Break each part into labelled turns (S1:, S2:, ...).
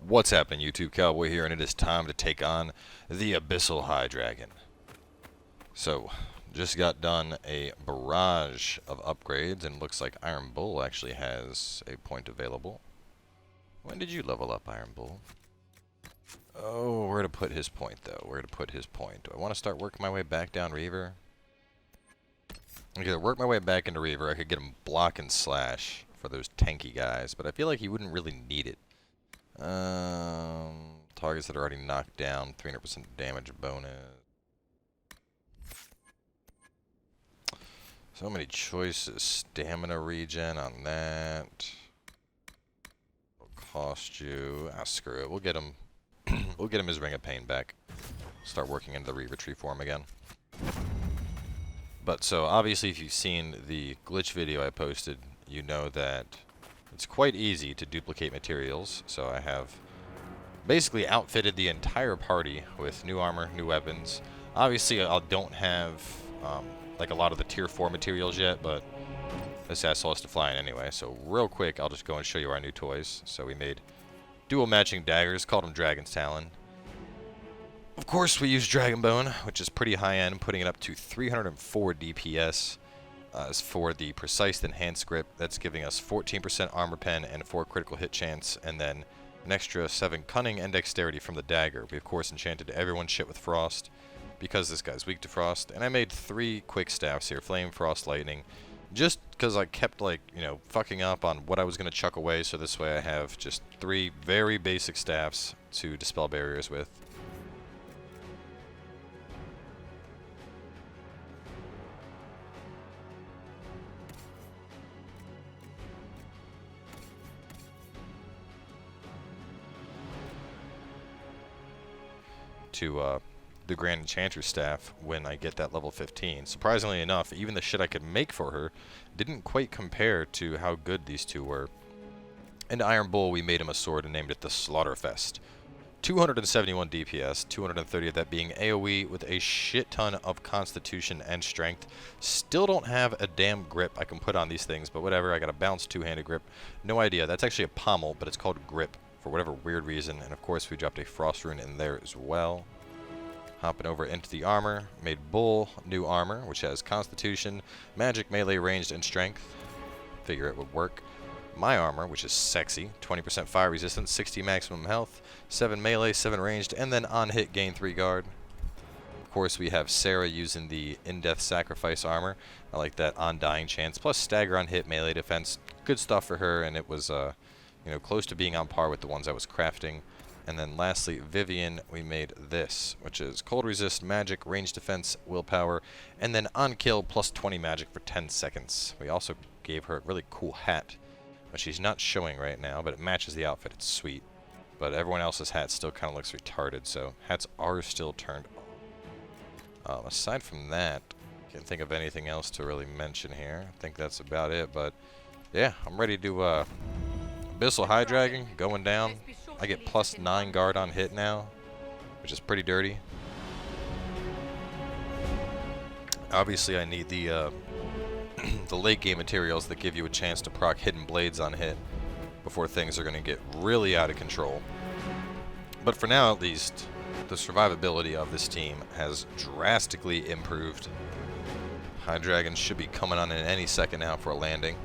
S1: What's happening, YouTube? Cowboy here, and it is time to take on the Abyssal High Dragon. So, just got done a barrage of upgrades, and looks like Iron Bull actually has a point available. When did you level up, Iron Bull? Oh, where to put his point, though? Where to put his point? Do I want to start working my way back down Reaver? I could work my way back into Reaver. I could get him block and slash for those tanky guys, but I feel like he wouldn't really need it. Targets that are already knocked down, 300% damage bonus. So many choices. Stamina regen on that. Will cost you. Ah, screw it. We'll get him. We'll get him his Ring of Pain back. Start working into the Reaver tree form again. But so obviously, if you've seen the glitch video I posted, you know that it's quite easy to duplicate materials. So I have basically outfitted the entire party with new armor, new weapons. Obviously, I don't have like a lot of the tier 4 materials yet, but this asshole has to fly in anyway. So real quick, I'll just go and show you our new toys. So we made dual matching daggers, called them Dragon's Talon. Of course, we use Dragon Bone, which is pretty high end, putting it up to 304 DPS. As for the precise enhanced grip, that's giving us 14% armor pen and 4 critical hit chance, and then an extra 7 cunning and dexterity from the dagger. We of course enchanted everyone's shit with frost, because this guy's weak to frost. And I made 3 quick staffs here, flame, frost, lightning, just because I kept, like, you know, fucking up on what I was going to chuck away, so this way I have just 3 very basic staffs to dispel barriers with. To the Grand Enchanter's staff when I get that level 15. Surprisingly enough, even the shit I could make for her didn't quite compare to how good these two were. And Iron Bull, we made him a sword and named it the Slaughterfest. 271 DPS, 230 of that being AoE with a shit ton of constitution and strength. Still don't have a damn grip I can put on these things, but whatever, I got a balanced two-handed grip. No idea, that's actually a pommel, but it's called grip for whatever weird reason. And of course we dropped a frost rune in there as well. Hopping over into the armor, made Bull new armor, which has constitution, magic, melee, ranged, and strength. Figure it would work. My armor, which is sexy, 20% fire resistance, 60 maximum health, 7 melee, 7 ranged, and then on hit gain 3 guard. Of course we have Sarah using the in-death sacrifice armor. I like that undying chance, plus stagger on hit, melee defense. Good stuff for her, and it was you know, close to being on par with the ones I was crafting. And then lastly, Vivian, we made this, which is cold resist, magic, range defense, willpower, and then on kill plus 20 magic for 10 seconds. We also gave her a really cool hat, which she's not showing right now, but it matches the outfit. It's sweet. But everyone else's hat still kind of looks retarded, so hats are still turned on. Aside from that, can't think of anything else to really mention here. I think that's about it, but yeah, I'm ready to Abyssal High Dragon going down. I get plus 9 guard on hit now, which is pretty dirty. Obviously, I need the the late game materials that give you a chance to proc hidden blades on hit before things are going to get really out of control. But for now, at least, the survivability of this team has drastically improved. High Dragon should be coming on in any second now for a landing.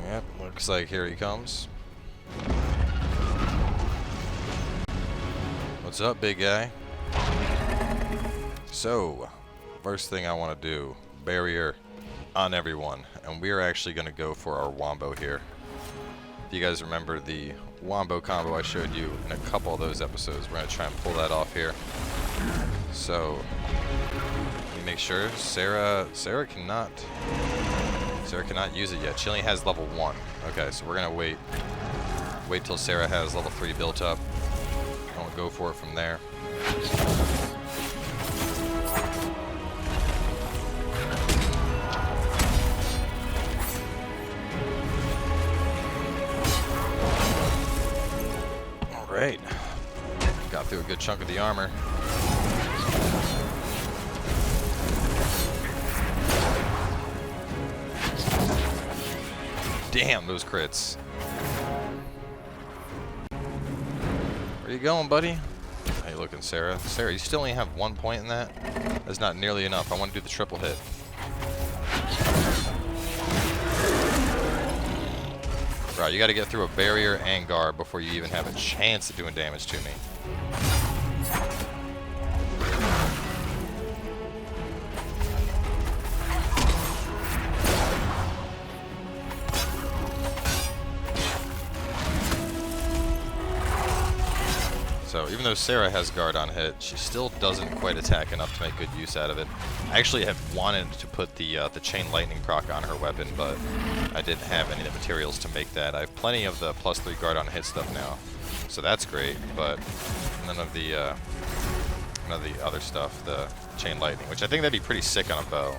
S1: Yep, looks like here he comes. What's up, big guy? So, first thing I want to do, barrier on everyone. And we are actually going to go for our wombo here. If you guys remember the wombo combo I showed you in a couple of those episodes, we're going to try and pull that off here. So, let me make sure. Sarah cannot use it yet. She only has level 1. Okay, so we're going to wait till Sarah has level 3 built up. I'll go for it from there. Alright. Got through a good chunk of the armor. Damn, those crits. Where you going, buddy? How you looking, Sarah? Sarah, you still only have 1 point in that? That's not nearly enough. I want to do the triple hit. Bro, you got to get through a barrier and guard before you even have a chance of doing damage to me. So even though Sarah has guard on hit, she still doesn't quite attack enough to make good use out of it. I actually had wanted to put the chain lightning proc on her weapon, but I didn't have any of the materials to make that. I have plenty of the +3 guard on hit stuff now, so that's great. But none of the other stuff, the chain lightning, which I think that'd be pretty sick on a bow.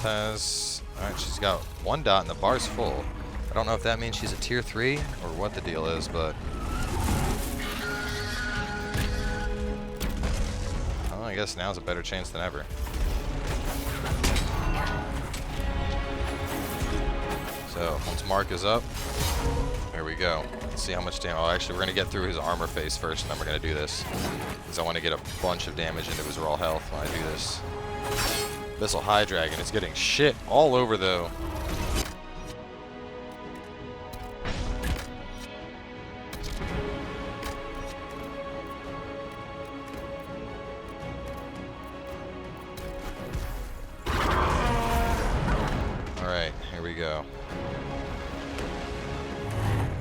S1: Has... Alright, she's got 1 dot and the bar's full. I don't know if that means she's a tier 3 or what the deal is, but... Well, I guess now's a better chance than ever. So, once Mark is up, here we go. Let's see how much damage... Oh, actually, we're going to get through his armor phase first, and then we're going to do this. Because I want to get a bunch of damage into his raw health when I do this. Abyssal High Dragon is getting shit all over, though. Alright, here we go.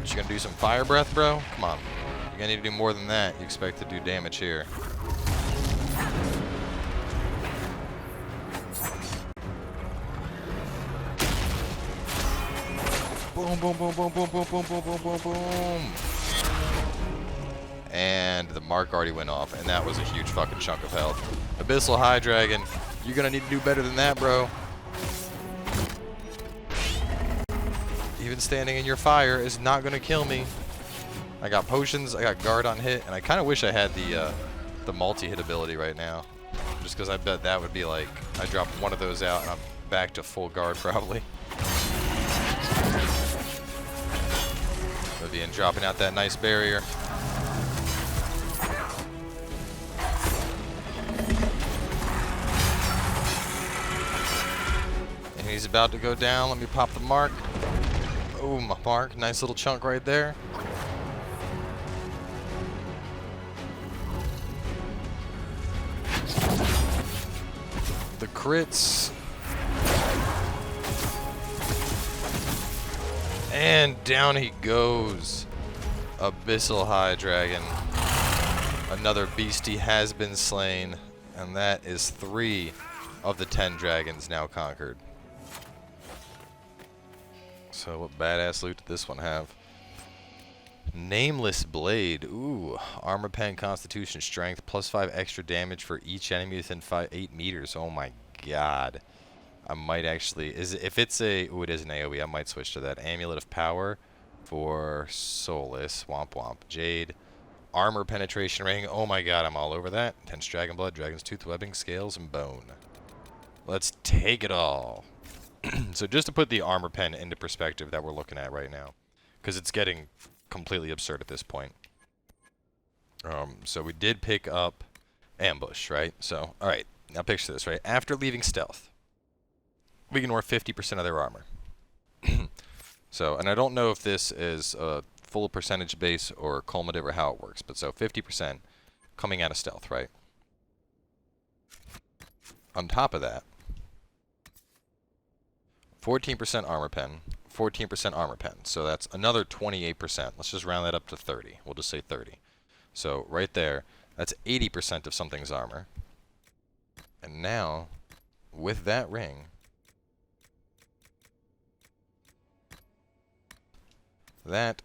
S1: You gonna do some fire breath, bro? Come on. You're gonna need to do more than that. You expect to do damage here. Boom, boom, boom, boom, boom, boom, boom, boom, boom, boom, boom. And the mark already went off, and that was a huge fucking chunk of health. Abyssal High Dragon, you're gonna need to do better than that, bro. Even standing in your fire is not gonna kill me. I got potions, I got guard on hit, and I kind of wish I had the multi-hit ability right now. Just because I bet that would be like, I drop one of those out, and I'm back to full guard probably. And dropping out that nice barrier. And he's about to go down. Let me pop the mark. Oh, my mark. Nice little chunk right there. The crits. And down he goes. Abyssal High Dragon. Another beastie has been slain. And that is 3 of the 10 dragons now conquered. So what badass loot did this one have? Nameless Blade. Ooh. Armor pen, constitution, strength. +5 extra damage for each enemy within 8 meters. Oh my god. I might actually, if it's a, ooh, it is an AoE, I might switch to that. Amulet of Power for Soulless, Womp Womp, Jade, Armor Penetration Ring, oh my god, I'm all over that. Intense Dragon Blood, Dragon's Tooth, Webbing, Scales, and Bone. Let's take it all. So just to put the armor pen into perspective that we're looking at right now, because it's getting completely absurd at this point. So we did pick up Ambush, right? So, alright, now picture this, right? After leaving Stealth, we ignore 50% of their armor. So, and I don't know if this is a full percentage base or cumulative or how it works, but so 50% coming out of Stealth, right? On top of that, 14% armor pen, 14% armor pen. So that's another 28%. Let's just round that up to 30. We'll just say 30. So right there, that's 80% of something's armor. And now, with that ring, that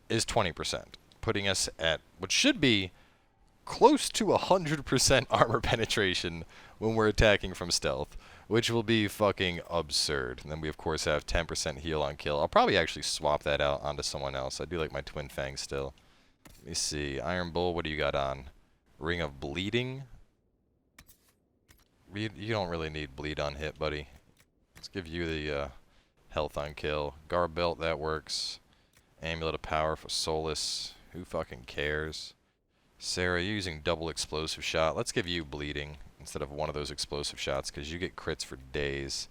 S1: is 20%, putting us at what should be close to 100% armor penetration when we're attacking from stealth, which will be fucking absurd. And then we, of course, have 10% heal on kill. I'll probably actually swap that out onto someone else. I do like my Twin Fang still. Let me see. Iron Bull, what do you got on? Ring of Bleeding. You don't really need bleed on hit, buddy. Let's give you the health on kill. Garb Belt, that works. Amulet of Power for Solus. Who fucking cares? Sarah, you're using double explosive shot. Let's give you bleeding instead of one of those explosive shots because you get crits for days.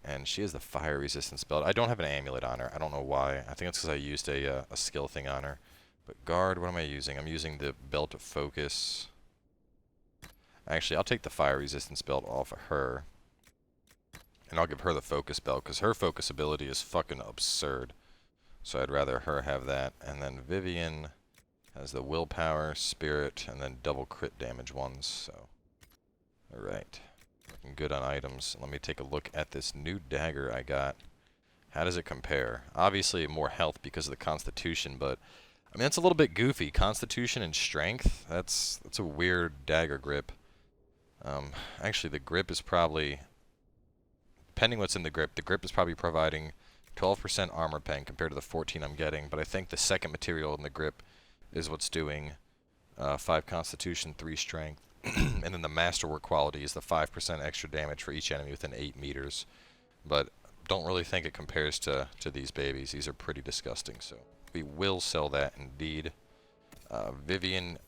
S1: And she has the fire resistance belt. I don't have an amulet on her. I don't know why. I think it's because I used a skill thing on her. But guard, what am I using? I'm using the belt of focus. Actually, I'll take the fire resistance belt off of her. And I'll give her the focus belt because her focus ability is fucking absurd. So I'd rather her have that. And then Vivian has the willpower, spirit, and then double crit damage ones. So, alright. Looking good on items. Let me take a look at this new dagger I got. How does it compare? Obviously more health because of the constitution, but I mean that's a little bit goofy. Constitution and strength, that's a weird dagger grip. Actually the grip is probably, depending what's in the grip is probably providing 12% armor pen compared to the 14 I'm getting, but I think the second material in the grip is what's doing 5 constitution, 3 strength, and then the masterwork quality is the 5% extra damage for each enemy within 8 meters. But don't really think it compares to these babies. These are pretty disgusting, so we will sell that indeed. Vivian,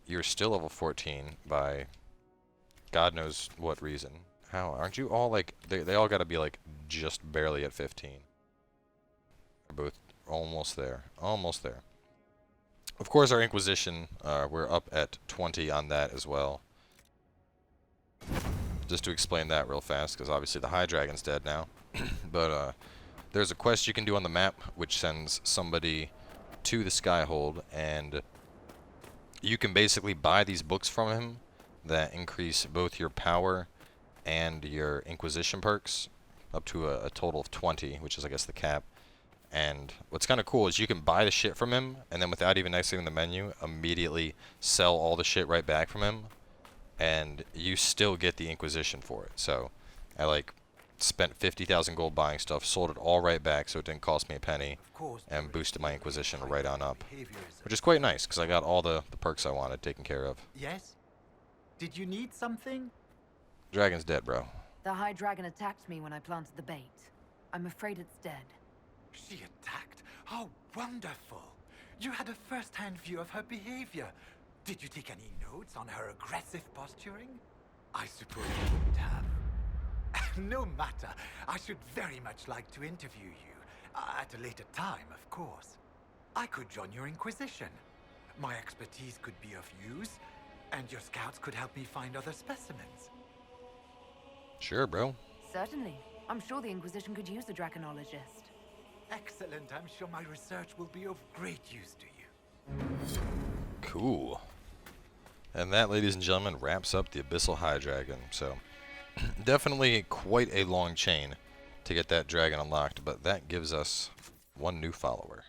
S1: you're still level 14 by God knows what reason. How? Aren't you all like, they all gotta be like just barely at 15. They're both almost there. Almost there. Of course, our Inquisition, we're up at 20 on that as well. Just to explain that real fast, because obviously the High Dragon's dead now. But there's a quest you can do on the map, which sends somebody to the Skyhold, and you can basically buy these books from him that increase both your power and your Inquisition perks, up to a total of 20, which is, I guess, the cap. And what's kind of cool is you can buy the shit from him, and then without even exiting the menu, immediately sell all the shit right back from him, and you still get the Inquisition for it. So I like spent 50,000 gold buying stuff, sold it all right back so it didn't cost me a penny, and boosted my Inquisition right on up. Which is quite nice, because I got all the perks I wanted taken care of.
S2: Yes? Did you need something?
S1: Dragon's dead, bro.
S3: The High Dragon attacked me when I planted the bait. I'm afraid it's dead.
S2: She attacked? How wonderful! You had a first-hand view of her behavior. Did you take any notes on her aggressive posturing? I suppose you wouldn't have. No matter. I should very much like to interview you. At a later time, of course. I could join your Inquisition. My expertise could be of use, and your scouts could help me find other specimens.
S1: Sure, bro.
S3: Certainly. I'm sure the Inquisition could use a draconologist.
S2: Excellent. I'm sure my research will be of great use to you.
S1: Cool. And that, ladies and gentlemen, wraps up the Abyssal High Dragon. So, definitely quite a long chain to get that dragon unlocked, but that gives us one new follower.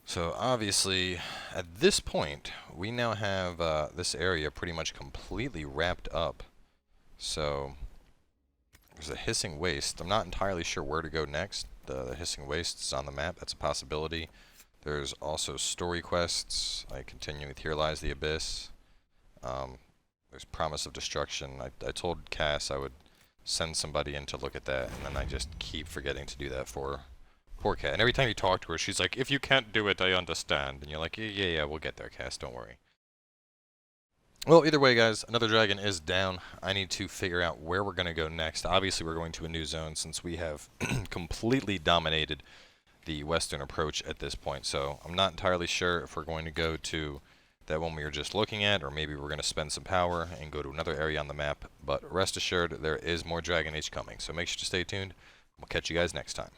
S1: So, obviously, at this point, we now have this area pretty much completely wrapped up. So, there's a Hissing Waste. I'm not entirely sure where to go next. The Hissing Waste is on the map. That's a possibility. There's also story quests, like continuing with Here Lies the Abyss. There's Promise of Destruction. I told Cass I would send somebody in to look at that, and then I just keep forgetting to do that for poor Cat. And every time you talk to her, she's like, if you can't do it, I understand. And you're like, yeah, we'll get there, Cass, don't worry. Well, either way, guys, another dragon is down. I need to figure out where we're going to go next. Obviously, we're going to a new zone since we have completely dominated the western approach at this point. So I'm not entirely sure if we're going to go to that one we were just looking at, or maybe we're going to spend some power and go to another area on the map. But rest assured, there is more Dragon Age coming. So make sure to stay tuned. We'll catch you guys next time.